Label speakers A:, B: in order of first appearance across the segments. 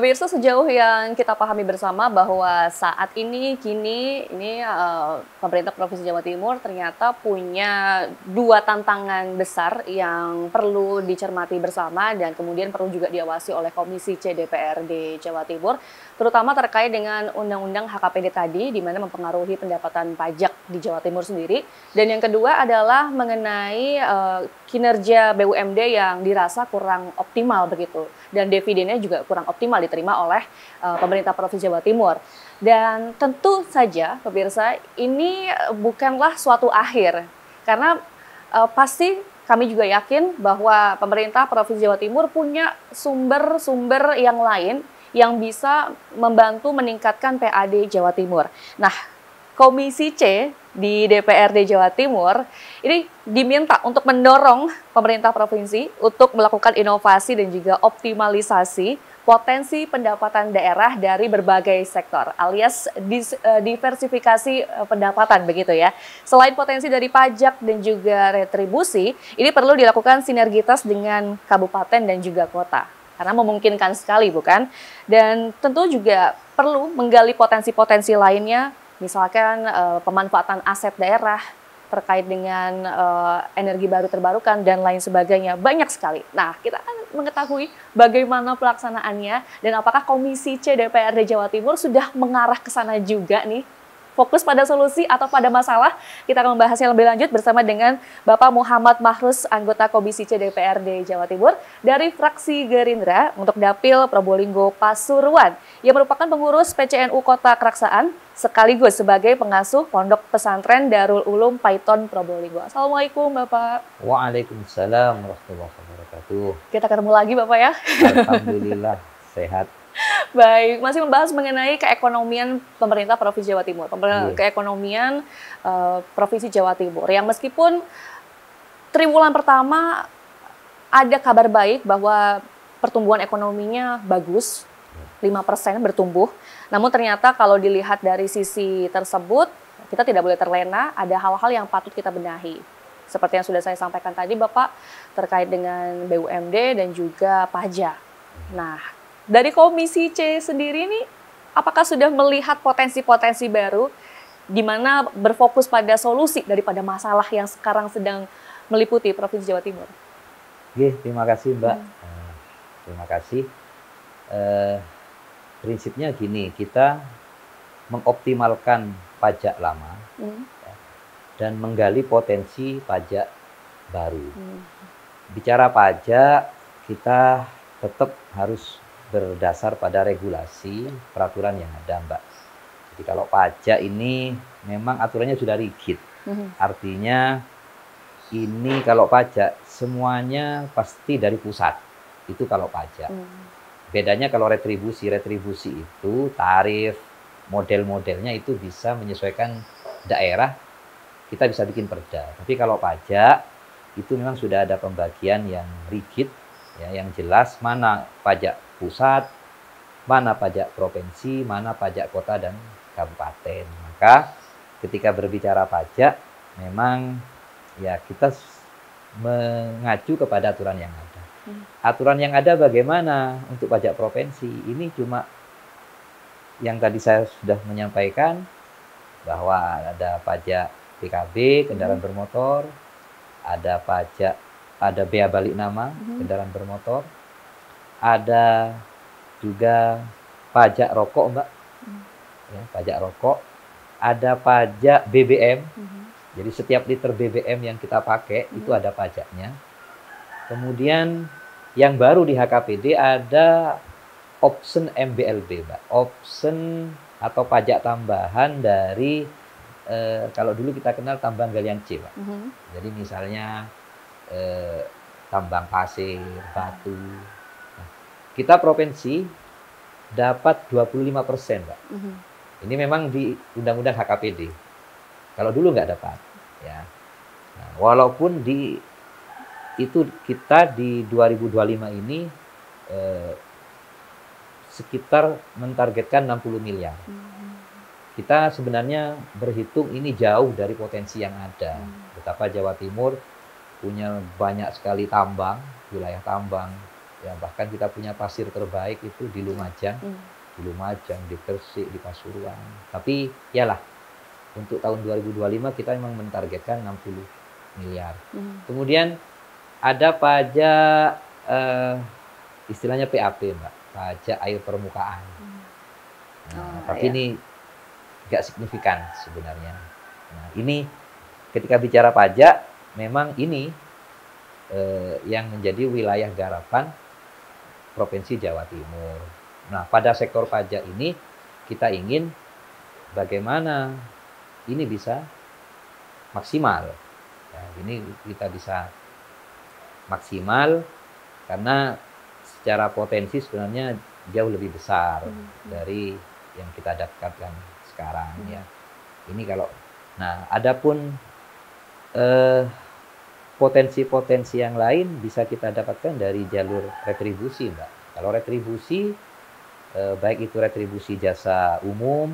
A: Pemirsa, sejauh yang kita pahami bersama bahwa saat ini pemerintah Provinsi Jawa Timur ternyata punya dua tantangan besar yang perlu dicermati bersama dan kemudian perlu juga diawasi oleh Komisi C DPRD Jawa Timur, terutama terkait dengan Undang-Undang HKPD tadi, di mana mempengaruhi pendapatan pajak di Jawa Timur sendiri. Dan yang kedua adalah mengenai kinerja BUMD yang dirasa kurang optimal begitu, dan dividennya juga kurang optimal diterima oleh pemerintah Provinsi Jawa Timur. Dan tentu saja pemirsa, ini bukanlah suatu akhir, karena pasti kami juga yakin bahwa pemerintah Provinsi Jawa Timur punya sumber-sumber yang lain yang bisa membantu meningkatkan PAD Jawa Timur. Nah, Komisi C di DPRD Jawa Timur ini diminta untuk mendorong pemerintah provinsi untuk melakukan inovasi dan juga optimalisasi potensi pendapatan daerah dari berbagai sektor, alias diversifikasi pendapatan begitu ya. Selain potensi dari pajak dan juga retribusi, ini perlu dilakukan sinergitas dengan kabupaten dan juga kota. Karena memungkinkan sekali, bukan? Dan tentu juga perlu menggali potensi-potensi lainnya, misalkan pemanfaatan aset daerah terkait dengan energi baru terbarukan dan lain sebagainya. Banyak sekali. Nah, kita akan mengetahui bagaimana pelaksanaannya dan apakah Komisi C DPRD Jawa Timur sudah mengarah ke sana juga nih. Fokus pada solusi atau pada masalah, kita akan membahasnya lebih lanjut bersama dengan Bapak Muhammad Mahrus, anggota Komisi C DPRD Jawa Timur dari fraksi Gerindra untuk Dapil Probolinggo Pasuruan, yang merupakan pengurus PCNU Kota Keraksaan sekaligus sebagai pengasuh Pondok Pesantren Darul Ulum Paiton Probolinggo. Assalamualaikum Bapak.
B: Waalaikumsalam warahmatullahi wabarakatuh.
A: Kita ketemu lagi Bapak ya.
B: Alhamdulillah sehat.
A: Baik, masih membahas mengenai keekonomian pemerintah Provinsi Jawa Timur, keekonomian Provinsi Jawa Timur, yang meskipun triwulan pertama ada kabar baik bahwa pertumbuhan ekonominya bagus, 5% bertumbuh, namun ternyata kalau dilihat dari sisi tersebut, kita tidak boleh terlena, ada hal-hal yang patut kita benahi. Seperti yang sudah saya sampaikan tadi Bapak, terkait dengan BUMD dan juga pajak. Nah, dari Komisi C sendiri ini, apakah sudah melihat potensi-potensi baru di mana berfokus pada solusi daripada masalah yang sekarang sedang meliputi Provinsi Jawa Timur?
B: Oke, terima kasih Mbak. Terima kasih. Prinsipnya gini, kita mengoptimalkan pajak lama dan menggali potensi pajak baru. Bicara pajak, kita tetap harus berdasar pada regulasi peraturan yang ada, Mbak. Jadi kalau pajak ini memang aturannya sudah rigid. Artinya ini kalau pajak semuanya pasti dari pusat. Itu kalau pajak. Bedanya kalau retribusi itu tarif, model-modelnya itu bisa menyesuaikan daerah, kita bisa bikin perda. Tapi kalau pajak itu memang sudah ada pembagian yang rigid, ya, yang jelas mana pajak pusat, mana pajak provinsi, mana pajak kota dan kabupaten. Maka ketika berbicara pajak, memang ya kita mengacu kepada aturan yang ada. Aturan yang ada bagaimana untuk pajak provinsi? Ini cuma yang tadi saya sudah menyampaikan, bahwa ada pajak PKB, kendaraan bermotor, ada pajak, ada bea balik nama, kendaraan bermotor, ada juga pajak rokok, Mbak. Ya, pajak rokok, ada pajak BBM. Jadi setiap liter BBM yang kita pakai itu ada pajaknya. Kemudian yang baru di HKPD ada option MBLB, Mbak. Option atau pajak tambahan dari kalau dulu kita kenal tambang galian C, Mbak. Jadi misalnya tambang pasir, batu. Kita provinsi dapat 25%, Mbak. Ini memang di Undang-Undang HKPD. Kalau dulu nggak dapat, ya. Nah, walaupun itu kita di 2025 ini sekitar mentargetkan 60 miliar. Kita sebenarnya berhitung ini jauh dari potensi yang ada. Betapa Jawa Timur punya banyak sekali tambang, wilayah tambang. Ya, bahkan kita punya pasir terbaik itu di Lumajang, di Gresik, di Pasuruan. Tapi yalah, untuk tahun 2025 kita memang mentargetkan 60 miliar. Kemudian ada pajak istilahnya PAP, Mbak, pajak air permukaan. Tapi ini nggak signifikan sebenarnya. Nah, ini ketika bicara pajak, memang ini yang menjadi wilayah garapan Provinsi Jawa Timur. Nah, pada sektor pajak ini kita ingin bagaimana ini bisa maksimal. Ya, ini kita bisa maksimal karena secara potensi sebenarnya jauh lebih besar dari yang kita dapatkan sekarang ya. Ini kalau, nah, adapun potensi-potensi yang lain bisa kita dapatkan dari jalur retribusi, Mbak. Kalau retribusi, baik itu retribusi jasa umum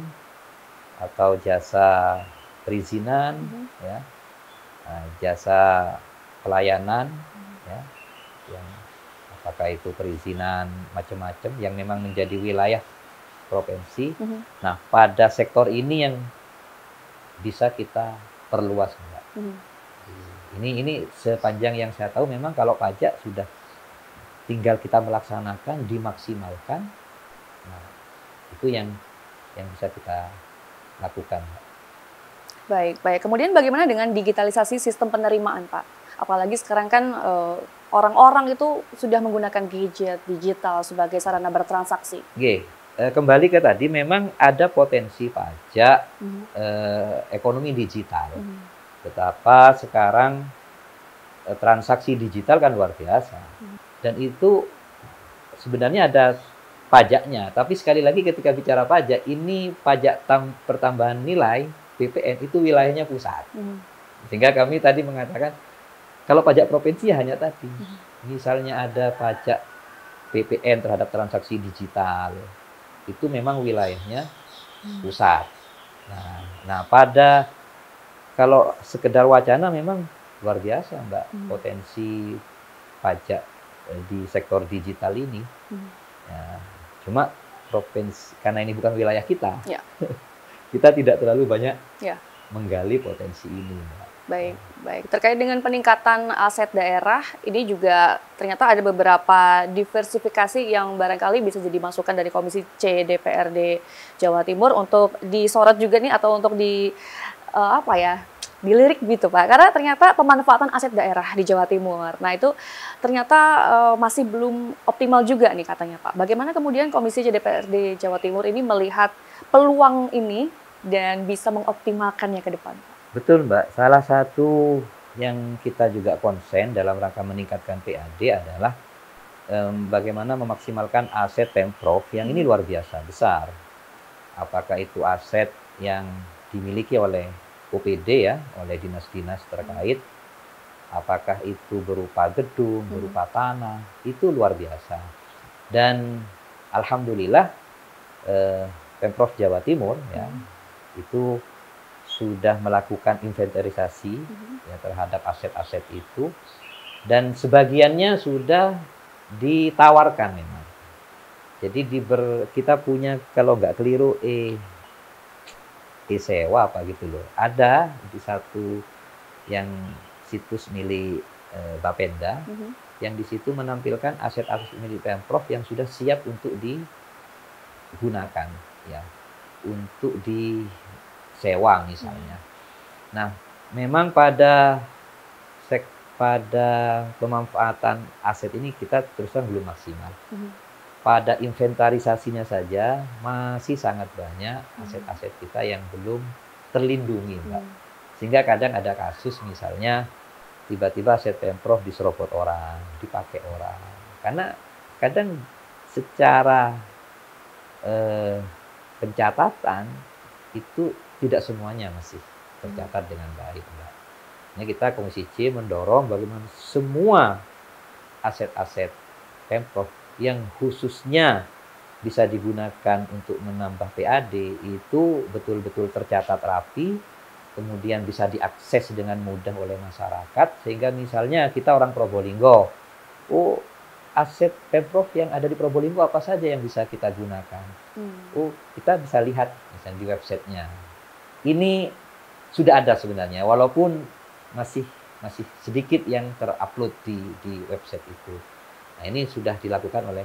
B: atau jasa perizinan, ya, jasa pelayanan, ya, yang apakah itu perizinan macam-macam yang memang menjadi wilayah provinsi. Nah, pada sektor ini yang bisa kita perluas, Mbak. Ini sepanjang yang saya tahu memang kalau pajak sudah tinggal kita melaksanakan, dimaksimalkan. Nah, itu yang bisa kita lakukan, Pak.
A: Baik, baik. Kemudian bagaimana dengan digitalisasi sistem penerimaan, Pak? Apalagi sekarang kan orang-orang itu sudah menggunakan gadget digital sebagai sarana bertransaksi.
B: Oke, kembali ke tadi, memang ada potensi pajak ekonomi digital. Betapa sekarang transaksi digital kan luar biasa. Dan itu sebenarnya ada pajaknya. Tapi sekali lagi ketika bicara pajak, ini pajak pertambahan nilai, PPN, itu wilayahnya pusat. Sehingga kami tadi mengatakan, kalau pajak provinsi ya hanya tadi. Misalnya ada pajak PPN terhadap transaksi digital, itu memang wilayahnya pusat. Nah, pada kalau sekedar wacana memang luar biasa, Mbak, potensi pajak di sektor digital ini. Ya, cuma provinsi, karena ini bukan wilayah kita, kita tidak terlalu banyak menggali potensi ini, Mbak.
A: Baik, baik. Terkait dengan peningkatan aset daerah, ini juga ternyata ada beberapa diversifikasi yang barangkali bisa jadi masukan dari Komisi C DPRD Jawa Timur untuk disorot juga nih, atau untuk dilirik gitu, Pak. Karena ternyata pemanfaatan aset daerah di Jawa Timur, nah itu ternyata masih belum optimal juga nih katanya, Pak. Bagaimana kemudian Komisi C DPRD Jawa Timur ini melihat peluang ini dan bisa mengoptimalkannya ke depan?
B: Betul, Mbak. Salah satu yang kita juga konsen dalam rangka meningkatkan PAD adalah bagaimana memaksimalkan aset Pemprov yang ini luar biasa besar. Apakah itu aset yang dimiliki oleh OPD, ya, oleh dinas-dinas terkait, apakah itu berupa gedung, berupa tanah, itu luar biasa. Dan alhamdulillah Pemprov Jawa Timur, ya, itu sudah melakukan inventarisasi ya, terhadap aset-aset itu, dan sebagiannya sudah ditawarkan memang. Jadi kita punya, kalau nggak keliru, sewa apa gitu loh. Ada di satu yang situs milik Bapenda, yang di situ menampilkan aset-aset milik Pemprov yang sudah siap untuk digunakan, ya, untuk disewa misalnya. Nah, memang pada pemanfaatan aset ini kita terus terang belum maksimal. Pada inventarisasinya saja masih sangat banyak aset-aset kita yang belum terlindungi, Mbak. Sehingga kadang ada kasus misalnya tiba-tiba aset Pemprov diserobot orang, dipakai orang. Karena kadang secara pencatatan itu tidak semuanya masih tercatat dengan baik, Mbak. Ini kita Komisi C mendorong bagaimana semua aset-aset Pemprov yang khususnya bisa digunakan untuk menambah PAD itu betul-betul tercatat rapi, kemudian bisa diakses dengan mudah oleh masyarakat, sehingga misalnya kita orang Probolinggo, aset Pemprov yang ada di Probolinggo apa saja yang bisa kita gunakan. Oh, kita bisa lihat misalnya di websitenya. Ini sudah ada sebenarnya, walaupun masih sedikit yang terupload di website itu. Nah, ini sudah dilakukan oleh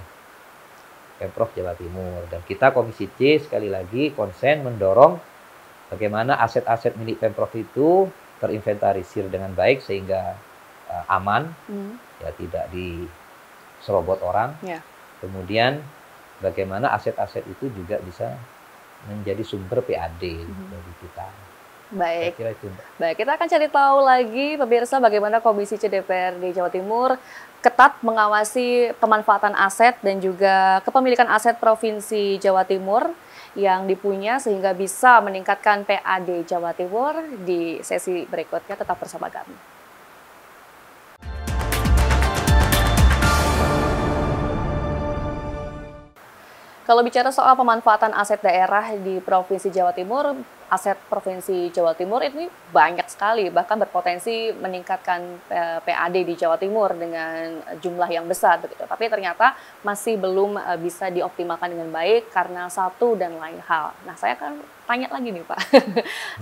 B: Pemprov Jawa Timur. Dan kita Komisi C sekali lagi konsen mendorong bagaimana aset-aset milik Pemprov itu terinventarisir dengan baik sehingga aman, ya tidak diserobot orang. Yeah. Kemudian bagaimana aset-aset itu juga bisa menjadi sumber PAD bagi kita.
A: Baik. Baik, kita akan cari tahu lagi pemirsa bagaimana Komisi C DPRD Jawa Timur ketat mengawasi pemanfaatan aset dan juga kepemilikan aset Provinsi Jawa Timur yang dipunya sehingga bisa meningkatkan PAD Jawa Timur. Di sesi berikutnya tetap bersama kami. Kalau bicara soal pemanfaatan aset daerah di Provinsi Jawa Timur, aset Provinsi Jawa Timur ini banyak sekali, bahkan berpotensi meningkatkan PAD di Jawa Timur dengan jumlah yang besar begitu. Tapi ternyata masih belum bisa dioptimalkan dengan baik karena satu dan lain hal. Nah, saya akan tanya lagi nih Pak.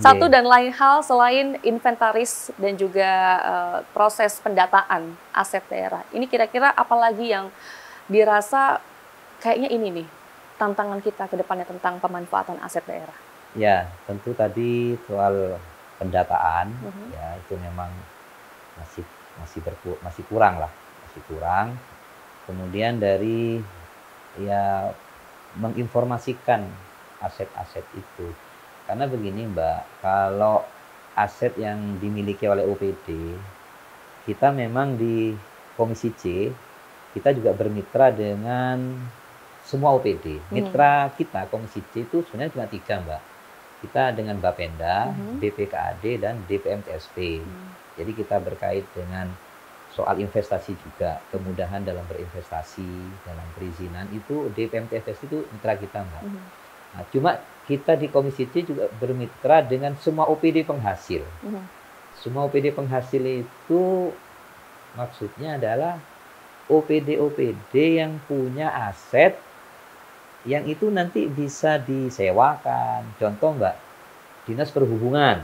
A: Satu dan lain hal selain inventaris dan juga proses pendataan aset daerah. Ini kira-kira apalagi yang dirasa kayaknya ini nih tantangan kita ke depannya tentang pemanfaatan aset daerah?
B: Ya, tentu tadi soal pendataan, ya itu memang masih kurang lah, masih kurang. Kemudian dari ya menginformasikan aset-aset itu, karena begini Mbak, kalau aset yang dimiliki oleh OPD, kita memang di Komisi C kita juga bermitra dengan semua OPD. Mitra kita Komisi C itu sebenarnya cuma 3 Mbak. Kita dengan Bapenda, BPKAD, dan DPMTSP. Jadi kita berkait dengan soal investasi juga, kemudahan dalam berinvestasi, dalam perizinan, itu DPMTSP itu mitra kita Mbak. Nah, cuma kita di Komisi C juga bermitra dengan semua OPD penghasil. Semua OPD penghasil itu maksudnya adalah OPD-OPD yang punya aset yang itu nanti bisa disewakan. Contoh Mbak, Dinas Perhubungan.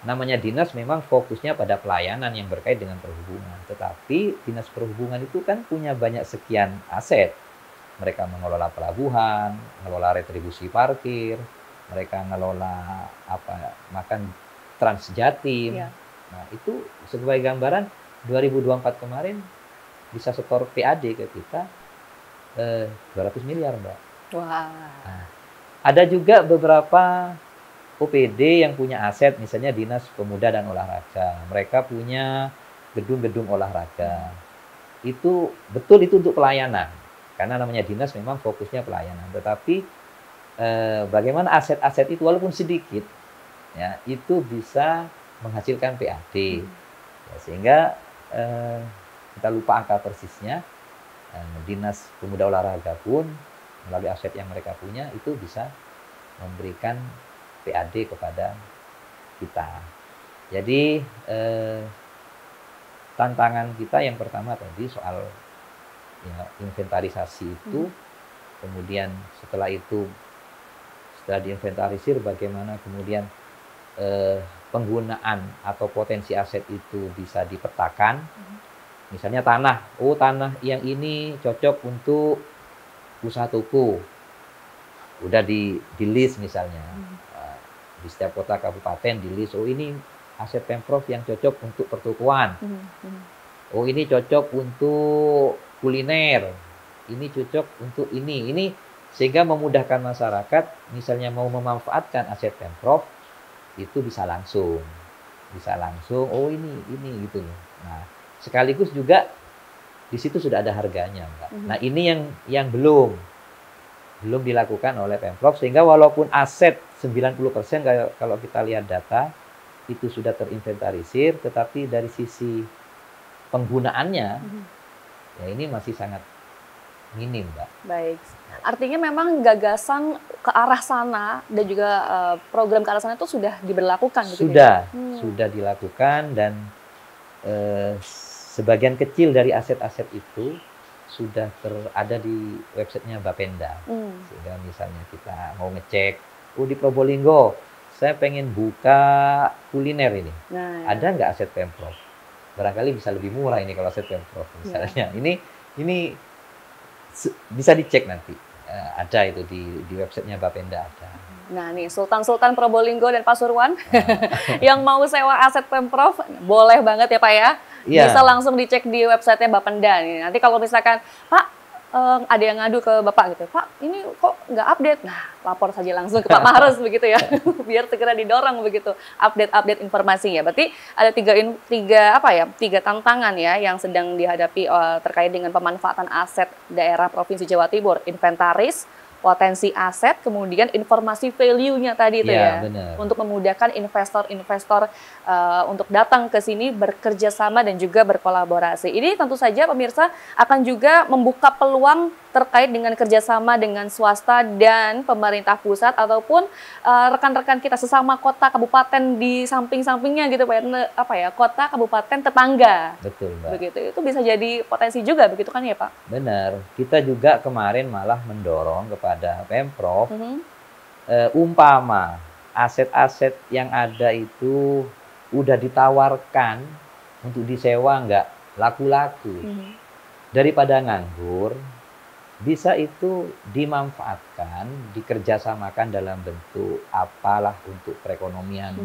B: Namanya dinas memang fokusnya pada pelayanan yang berkait dengan perhubungan. Tetapi Dinas Perhubungan itu kan punya banyak sekian aset. Mereka mengelola pelabuhan, mengelola retribusi parkir, mereka mengelola makan Transjatim. Ya. Nah, itu sebagai gambaran 2024 kemarin bisa setor PAD ke kita 200 miliar Mbak.
A: Wah.
B: Nah, ada juga beberapa OPD yang punya aset, misalnya Dinas Pemuda dan Olahraga. Mereka punya gedung-gedung olahraga. Itu betul itu untuk pelayanan. Karena namanya dinas memang fokusnya pelayanan. Tetapi bagaimana aset-aset itu walaupun sedikit, ya itu bisa menghasilkan PAD. Ya, sehingga kita lupa angka persisnya. Dinas Pemuda Olahraga pun melalui aset yang mereka punya itu bisa memberikan PAD kepada kita. Jadi tantangan kita yang pertama tadi soal ya, inventarisasi itu, kemudian setelah diinventarisir bagaimana kemudian penggunaan atau potensi aset itu bisa dipetakan. Misalnya tanah yang ini cocok untuk usaha toko, udah di list misalnya. Di setiap kota kabupaten di list, ini aset Pemprov yang cocok untuk pertokoan. Ini cocok untuk kuliner, ini cocok untuk ini sehingga memudahkan masyarakat, misalnya mau memanfaatkan aset Pemprov, itu bisa langsung, ini gitu. Nah, sekaligus juga di situ sudah ada harganya, Mbak. Nah, ini yang belum dilakukan oleh Pemprov, sehingga walaupun aset 90% kalau kita lihat data itu sudah terinventarisir, tetapi dari sisi penggunaannya ya ini masih sangat minim, Mbak. Baik.
A: Artinya memang gagasan ke arah sana dan juga program ke arah sana itu sudah diberlakukan gitu
B: ya? Sudah dilakukan, dan sebagian kecil dari aset-aset itu sudah ada di websitenya Bapenda. Sehingga misalnya kita mau ngecek, di Probolinggo, saya pengen buka kuliner ini.
A: Nah,
B: ada nggak aset Pemprov? Barangkali bisa lebih murah ini kalau aset Pemprov misalnya. Ini bisa dicek nanti. Ada itu di websitenya Bapenda ada.
A: Nah nih, Sultan-Sultan Probolinggo dan Pasuruan yang mau sewa aset Pemprov, boleh banget ya Pak ya. Bisa langsung dicek di websitenya Bapenda nih. Nanti kalau misalkan, Pak, ada yang ngadu ke Bapak gitu, Pak, ini kok nggak update? Nah, lapor saja langsung ke Pak Mahrez begitu ya, biar segera didorong begitu update informasinya. Berarti ada tiga tantangan ya yang sedang dihadapi terkait dengan pemanfaatan aset daerah Provinsi Jawa Timur, inventaris, potensi aset, kemudian informasi value-nya tadi itu ya,
B: benar.
A: Untuk memudahkan investor-investor untuk datang ke sini bekerja sama dan juga berkolaborasi. Ini tentu saja pemirsa akan juga membuka peluang terkait dengan kerjasama dengan swasta dan pemerintah pusat ataupun rekan-rekan kita sesama kota kabupaten di samping-sampingnya gitu Pak ya, kota kabupaten tetangga.
B: Betul, Mbak.
A: Begitu itu bisa jadi potensi juga begitu kan ya Pak?
B: Benar. Kita juga kemarin malah mendorong kepada Pemprov umpama aset-aset yang ada itu udah ditawarkan untuk disewa nggak laku-laku. Daripada nganggur, bisa itu dimanfaatkan, dikerjasamakan dalam bentuk apalah untuk perekonomian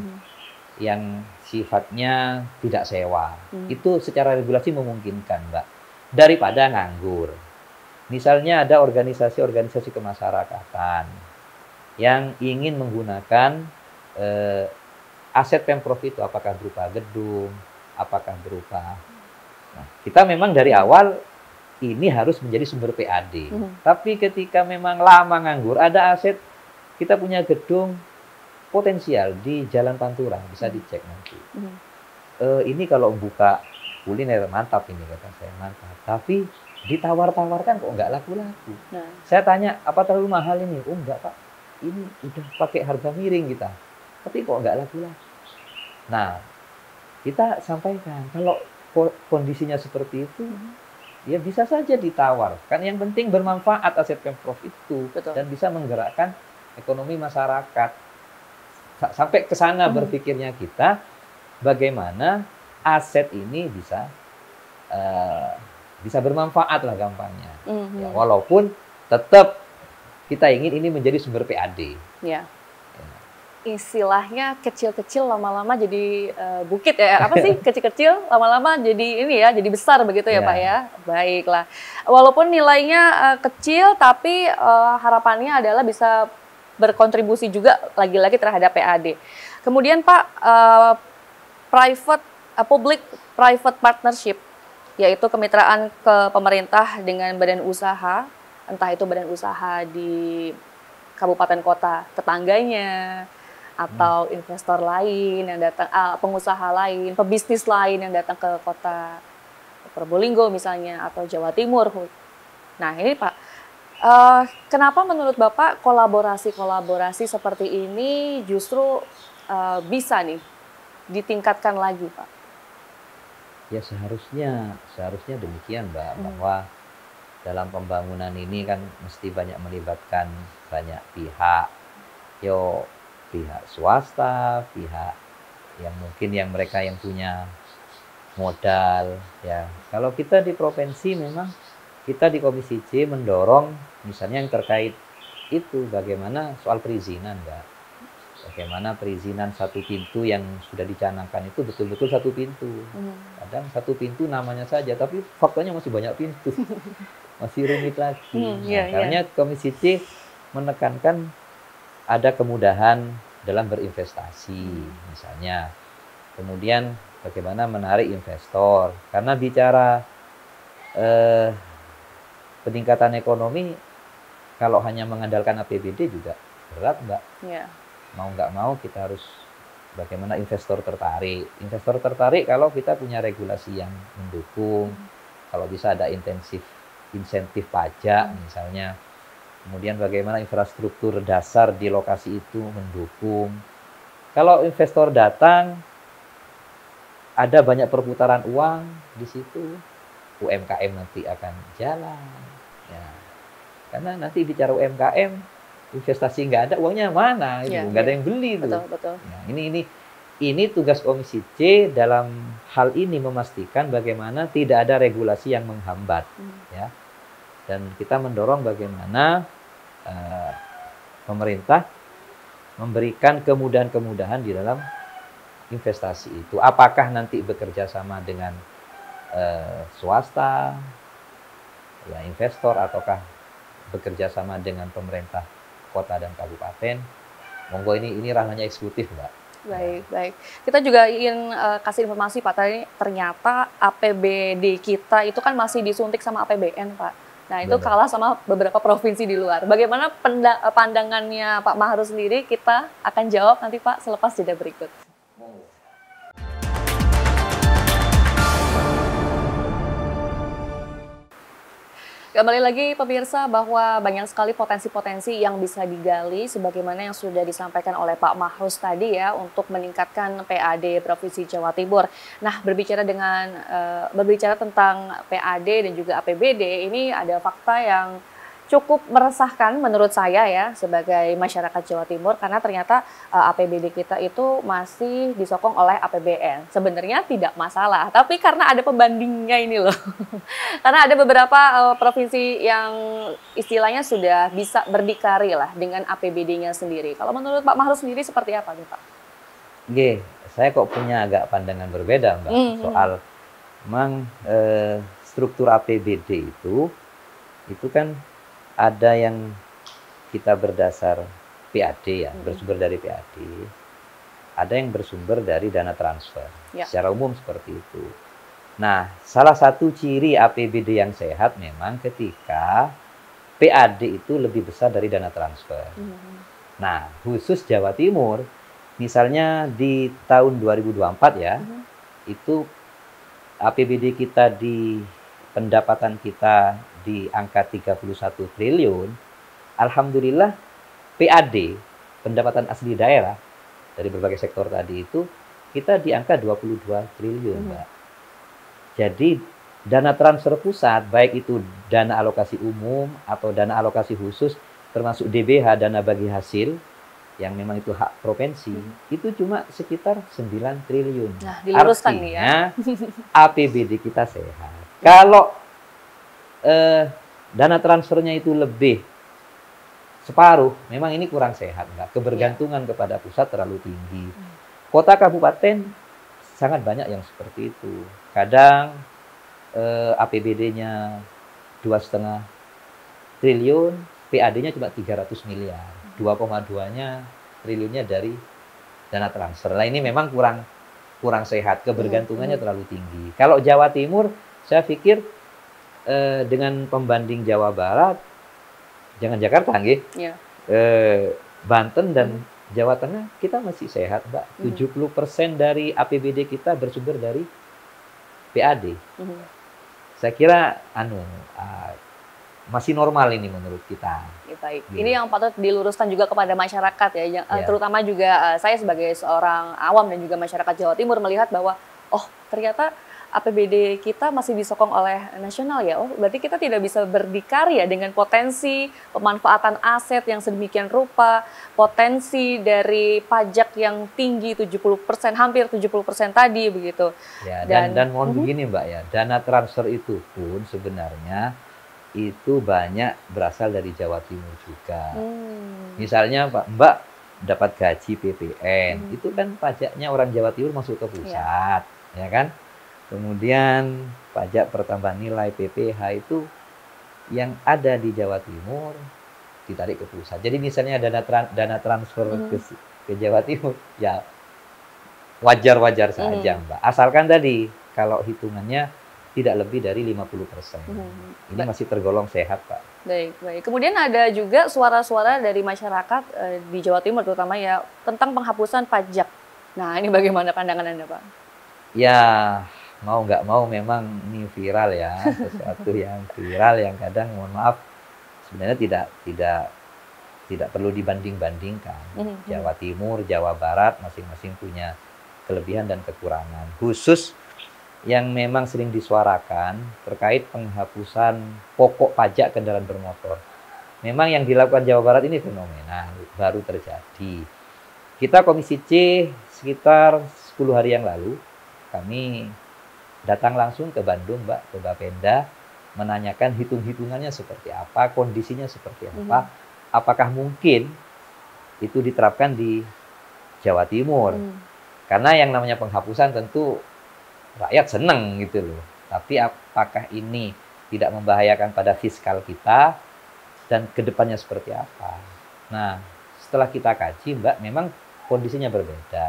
B: yang sifatnya tidak sewa. Itu secara regulasi memungkinkan, Mbak. Daripada nganggur. Misalnya ada organisasi-organisasi kemasyarakatan yang ingin menggunakan aset Pemprov itu, apakah berupa gedung, apakah berupa... Nah, kita memang dari awal ini harus menjadi sumber PAD. Tapi ketika memang lama nganggur, ada aset, kita punya gedung potensial di Jalan Pantura, bisa dicek nanti. Ini kalau buka kuliner mantap ini, kata saya, mantap. Tapi ditawar-tawarkan kok nggak laku-laku. Saya tanya, apa terlalu mahal ini? Oh enggak Pak, ini udah pakai harga miring kita. Tapi kok nggak laku-laku. Nah, kita sampaikan, kalau kondisinya seperti itu, ya bisa saja ditawar. Kan yang penting bermanfaat aset Pemprov itu.
A: Betul.
B: Dan bisa menggerakkan ekonomi masyarakat. Sampai ke sana berpikirnya kita, bagaimana aset ini bisa bermanfaat lah gampangnya. Ya, walaupun tetap kita ingin ini menjadi sumber PAD.
A: Ya. Istilahnya kecil-kecil lama-lama jadi bukit ya, apa sih kecil-kecil lama-lama jadi ini ya, jadi besar begitu ya Pak ya. Baiklah, walaupun nilainya kecil tapi harapannya adalah bisa berkontribusi juga lagi-lagi terhadap PAD. Kemudian Pak, public private partnership, yaitu kemitraan ke pemerintah dengan badan usaha, entah itu badan usaha di kabupaten kota tetangganya, atau investor lain yang datang, pengusaha lain, pebisnis lain yang datang ke kota Probolinggo misalnya, atau Jawa Timur. Nah ini Pak, kenapa menurut Bapak kolaborasi seperti ini justru bisa nih ditingkatkan lagi Pak?
B: Ya seharusnya demikian Mbak, bahwa dalam pembangunan ini kan mesti banyak melibatkan banyak pihak. Pihak swasta, pihak yang mungkin mereka yang punya modal ya. Kalau kita di provinsi memang kita di Komisi C mendorong misalnya yang terkait itu bagaimana soal perizinan, Mbak. Bagaimana perizinan satu pintu yang sudah dicanangkan itu betul-betul satu pintu. Kadang satu pintu namanya saja tapi faktanya masih banyak pintu. Masih rumit lagi. Makanya Komisi C menekankan ada kemudahan dalam berinvestasi, misalnya. Kemudian bagaimana menarik investor. Karena bicara peningkatan ekonomi, kalau hanya mengandalkan APBD juga berat, Mbak. Mau nggak mau kita harus bagaimana investor tertarik. Investor tertarik kalau kita punya regulasi yang mendukung. Kalau bisa ada insentif pajak, misalnya. Kemudian bagaimana infrastruktur dasar di lokasi itu mendukung. Kalau investor datang, ada banyak perputaran uang di situ. UMKM nanti akan jalan. Ya. Karena nanti bicara UMKM, investasi nggak ada, uangnya mana? Gitu. Nggak ada yang beli tuh.
A: Betul, betul.
B: Ya, ini tugas Komisi C dalam hal ini memastikan bagaimana tidak ada regulasi yang menghambat, ya. Dan kita mendorong bagaimana pemerintah memberikan kemudahan-kemudahan di dalam investasi itu. Apakah nanti bekerja sama dengan swasta, ya investor, ataukah bekerja sama dengan pemerintah kota dan kabupaten? Monggo, ini ranahnya eksekutif, Mbak.
A: Baik, baik. Kita juga ingin kasih informasi, Pak. Tadi ternyata APBD kita itu kan masih disuntik sama APBN, Pak. Nah, itu kalah sama beberapa provinsi di luar. Bagaimana pandangannya Pak Mahrus sendiri? Kita akan jawab nanti, Pak, selepas jeda berikut. Kembali lagi pemirsa, bahwa banyak sekali potensi-potensi yang bisa digali sebagaimana yang sudah disampaikan oleh Pak Mahrus tadi ya, untuk meningkatkan PAD Provinsi Jawa Timur. Nah, berbicara tentang PAD dan juga APBD, ini ada fakta yang cukup meresahkan menurut saya ya sebagai masyarakat Jawa Timur, karena ternyata APBD kita itu masih disokong oleh APBN. Sebenarnya tidak masalah, tapi karena ada pembandingnya ini loh. Karena ada beberapa provinsi yang istilahnya sudah bisa berdikari lah dengan APBD-nya sendiri. Kalau menurut Pak Mahrus sendiri seperti apa nih, Pak?
B: Saya kok punya agak pandangan berbeda, Mbak, soal memang struktur APBD itu kan ada yang kita berdasar PAD ya, bersumber dari PAD. Ada yang bersumber dari dana transfer. Ya. Secara umum seperti itu. Nah, salah satu ciri APBD yang sehat memang ketika PAD itu lebih besar dari dana transfer. Nah, khusus Jawa Timur, misalnya di tahun 2024 ya, itu APBD kita di pendapatan kita di angka 31 triliun, alhamdulillah PAD, pendapatan asli daerah dari berbagai sektor tadi itu, kita di angka 22 triliun, Mbak. Jadi dana transfer pusat, baik itu dana alokasi umum atau dana alokasi khusus, termasuk DBH, dana bagi hasil, yang memang itu hak provinsi, itu cuma sekitar 9 triliun.
A: Nah, diluruskan nih ya.
B: APBD kita sehat. Kalau dana transfernya itu lebih separuh, memang ini kurang sehat, Mbak. Kebergantungan kepada pusat terlalu tinggi. Kota kabupaten sangat banyak yang seperti itu. Kadang APBD-nya 2,5 triliun, PAD-nya cuma 300 miliar. 2,2-nya triliunnya dari dana transfer. Nah, ini memang kurang sehat, kebergantungannya terlalu tinggi. Kalau Jawa Timur, saya pikir dengan pembanding Jawa Barat, jangan Jakarta, Banten dan Jawa Tengah, kita masih sehat, Mbak. 70% dari APBD kita bersumber dari PAD. Saya kira masih normal ini menurut kita.
A: Baik. Ini yang patut diluruskan juga kepada masyarakat ya, terutama juga saya sebagai seorang awam dan juga masyarakat Jawa Timur melihat bahwa ternyata APBD kita masih disokong oleh nasional ya. Berarti kita tidak bisa berdikari ya dengan potensi pemanfaatan aset yang sedemikian rupa, potensi dari pajak yang tinggi 70%, hampir 70% tadi begitu.
B: Ya, dan mohon begini, Mbak ya, dana transfer itu pun sebenarnya itu banyak berasal dari Jawa Timur juga. Misalnya Mbak dapat gaji PPN, itu kan pajaknya orang Jawa Timur masuk ke pusat, ya kan? Kemudian pajak pertambahan nilai PPH itu yang ada di Jawa Timur ditarik ke pusat. Jadi misalnya dana transfer ke Jawa Timur, ya wajar-wajar saja, Mbak. Asalkan tadi kalau hitungannya tidak lebih dari 50%. Ini masih tergolong sehat, Pak.
A: Baik, baik. Kemudian ada juga suara-suara dari masyarakat di Jawa Timur terutama ya tentang penghapusan pajak. Nah, ini bagaimana pandangan Anda, Pak?
B: Ya, mau nggak mau memang ini viral ya, sesuatu yang viral yang kadang mohon maaf sebenarnya tidak perlu dibanding-bandingkan. Jawa Timur, Jawa Barat masing-masing punya kelebihan dan kekurangan. Khusus yang memang sering disuarakan terkait penghapusan pokok pajak kendaraan bermotor. Memang yang dilakukan Jawa Barat ini fenomenal, baru terjadi. Kita Komisi C sekitar 10 hari yang lalu, kami datang langsung ke Bandung, Mbak, ke Bapenda, menanyakan hitung-hitungannya seperti apa, kondisinya seperti apa, apakah mungkin itu diterapkan di Jawa Timur. Karena yang namanya penghapusan tentu rakyat seneng gitu loh. Tapi apakah ini tidak membahayakan pada fiskal kita dan kedepannya seperti apa? Nah, setelah kita kaji, Mbak, memang kondisinya berbeda.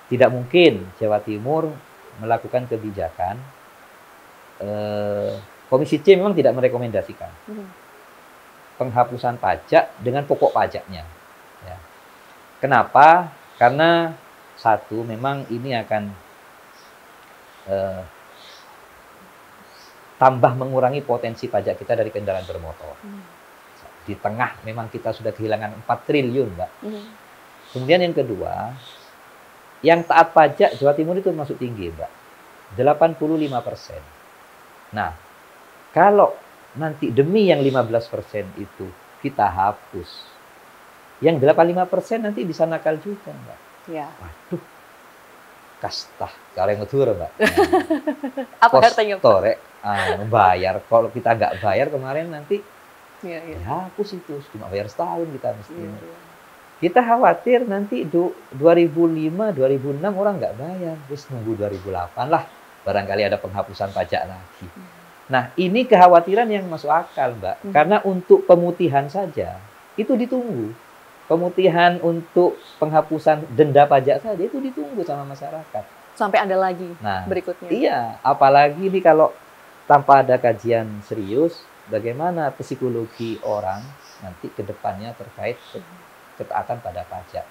B: Tidak mungkin Jawa Timur melakukan kebijakan. Komisi C memang tidak merekomendasikan penghapusan pajak dengan pokok pajaknya. Ya. Kenapa? Karena satu, memang ini akan tambah mengurangi potensi pajak kita dari kendaraan bermotor. Di tengah memang kita sudah kehilangan 4 triliun, Mbak. Kemudian yang kedua, yang taat pajak Jawa Timur itu masuk tinggi, Mbak. 85%. Nah, kalau nanti demi yang 15% itu kita hapus, yang 85% nanti bisa nakal juga, Mbak.
A: Ya.
B: Waduh, kastah, cara yang ngedur, Mbak.
A: Apa artinya, Pak?
B: Membayar. Kalau kita nggak bayar kemarin nanti,
A: ya
B: hapus itu. Cuma bayar setahun kita mestinya. Kita khawatir nanti 2005, 2006 orang nggak bayar. Terus nunggu 2008 lah. Barangkali ada penghapusan pajak lagi. Nah, ini kekhawatiran yang masuk akal, Mbak. Karena untuk pemutihan saja, itu ditunggu. Pemutihan untuk penghapusan denda pajak saja, itu ditunggu sama masyarakat.
A: Sampai ada lagi berikutnya.
B: Iya, apalagi ini kalau tanpa ada kajian serius, bagaimana psikologi orang nanti ke depannya terkait ketaatan pada pajak.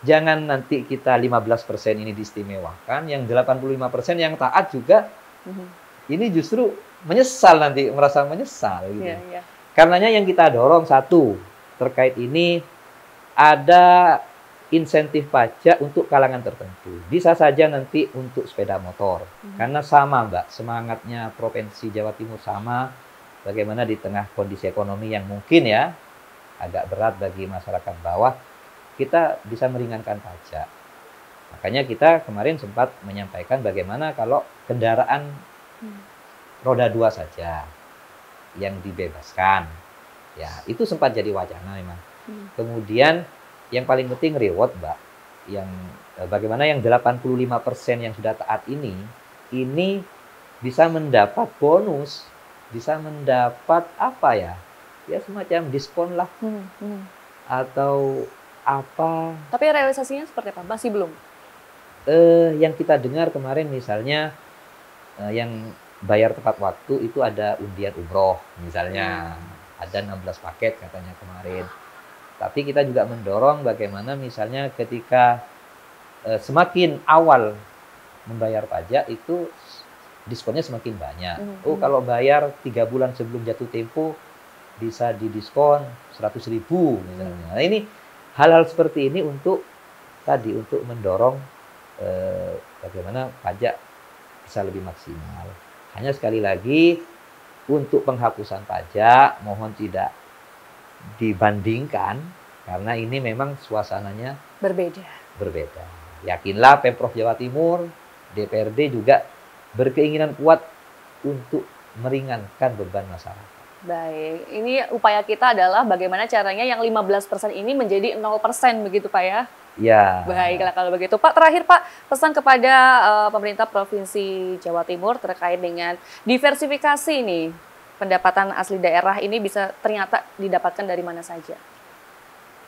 B: Jangan nanti kita 15% ini diistimewakan, yang 85% yang taat juga ini justru menyesal nanti, merasa menyesal gitu. Karenanya yang kita dorong satu, terkait ini ada insentif pajak untuk kalangan tertentu. Bisa saja nanti untuk sepeda motor. Karena sama, Mbak, semangatnya Provinsi Jawa Timur sama, bagaimana di tengah kondisi ekonomi yang mungkin ya agak berat bagi masyarakat bawah, kita bisa meringankan pajak. Makanya kita kemarin sempat menyampaikan bagaimana kalau kendaraan roda 2 saja yang dibebaskan. Ya, itu sempat jadi wacana memang. Kemudian yang paling penting reward, Mbak. Yang bagaimana yang 85% yang sudah taat ini bisa mendapat bonus, bisa mendapat apa ya? Ya semacam diskon lah. Atau apa.
A: Tapi realisasinya seperti apa? Masih belum?
B: Yang kita dengar kemarin misalnya yang bayar tepat waktu itu ada undian umroh misalnya. Ada 16 paket katanya kemarin. Tapi kita juga mendorong bagaimana misalnya ketika semakin awal membayar pajak itu diskonnya semakin banyak. Kalau bayar 3 bulan sebelum jatuh tempo bisa didiskon 100.000 misalnya. Nah, ini hal-hal seperti ini untuk mendorong bagaimana pajak bisa lebih maksimal. Hanya sekali lagi untuk penghapusan pajak mohon tidak dibandingkan karena ini memang suasananya berbeda. Yakinlah Pemprov Jawa Timur, DPRD juga berkeinginan kuat untuk meringankan beban masyarakat.
A: Baik, ini upaya kita adalah bagaimana caranya yang 15% ini menjadi 0% begitu Pak ya?
B: Ya.
A: Baiklah kalau begitu. Pak, terakhir Pak, pesan kepada pemerintah Provinsi Jawa Timur terkait dengan diversifikasi nih. Pendapatan asli daerah ini bisa ternyata didapatkan dari mana saja?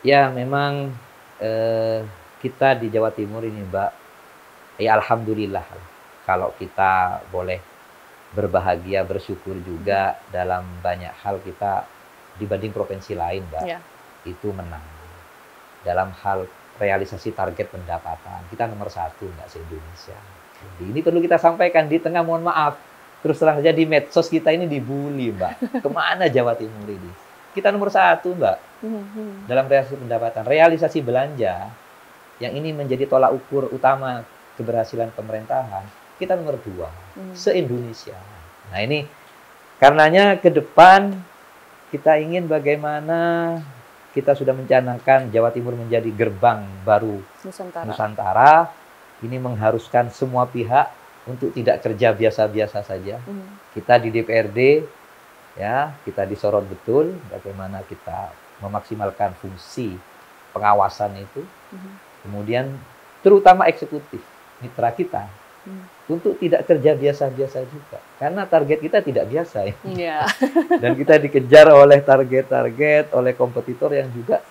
B: Ya, memang kita di Jawa Timur ini, Mbak, ya alhamdulillah kalau kita boleh berbahagia, bersyukur juga dalam banyak hal kita dibanding provinsi lain, Mbak, itu menang. Dalam hal realisasi target pendapatan, kita nomor 1, Mbak, se-Indonesia. Jadi ini perlu kita sampaikan di tengah, mohon maaf, terus terang saja di medsos kita ini dibully, Mbak. Kemana Jawa Timur ini? Kita nomor 1, Mbak. Dalam realisasi pendapatan, realisasi belanja, yang ini menjadi tolak ukur utama keberhasilan pemerintahan, kita nomor 2 se-Indonesia. Nah ini karenanya ke depan kita ingin bagaimana kita sudah mencanangkan Jawa Timur menjadi gerbang baru Nusantara. Ini mengharuskan semua pihak untuk tidak kerja biasa-biasa saja. Kita di DPRD, ya, kita disorot betul bagaimana kita memaksimalkan fungsi pengawasan itu. Kemudian terutama eksekutif, mitra kita, untuk tidak kerja biasa-biasa juga. Karena target kita tidak biasa ya. Dan kita dikejar oleh target-target, oleh kompetitor yang juga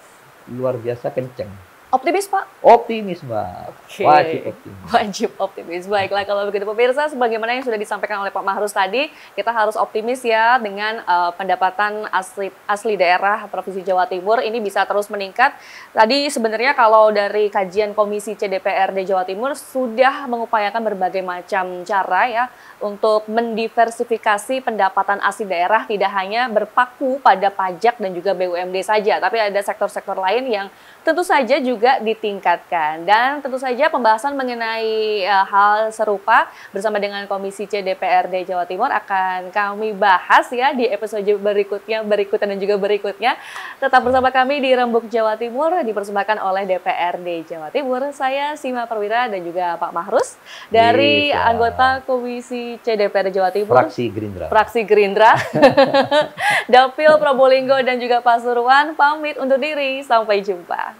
B: luar biasa kenceng.
A: Optimis, Pak?
B: Optimis, Mbak.
A: Okay.
B: Wajib optimis.
A: Wajib optimis. Baiklah, kalau begitu pemirsa, sebagaimana yang sudah disampaikan oleh Pak Mahrus tadi, kita harus optimis ya dengan pendapatan asli daerah Provinsi Jawa Timur ini bisa terus meningkat. Tadi sebenarnya kalau dari kajian Komisi C DPRD Jawa Timur sudah mengupayakan berbagai macam cara ya untuk mendiversifikasi pendapatan asli daerah, tidak hanya berpaku pada pajak dan juga BUMD saja, tapi ada sektor-sektor lain yang tentu saja juga ditingkatkan. Dan tentu saja pembahasan mengenai hal serupa bersama dengan Komisi C DPRD Jawa Timur akan kami bahas ya di episode berikutnya dan juga berikutnya. Tetap bersama kami di Rembuk Jawa Timur, dipersembahkan oleh DPRD Jawa Timur. Saya Sima Perwira dan juga Pak Mahrus dari anggota Komisi C DPRD Jawa Timur. Fraksi Gerindra. Dapil Probolinggo dan juga Pasuruan pamit undur diri. Sampai jumpa.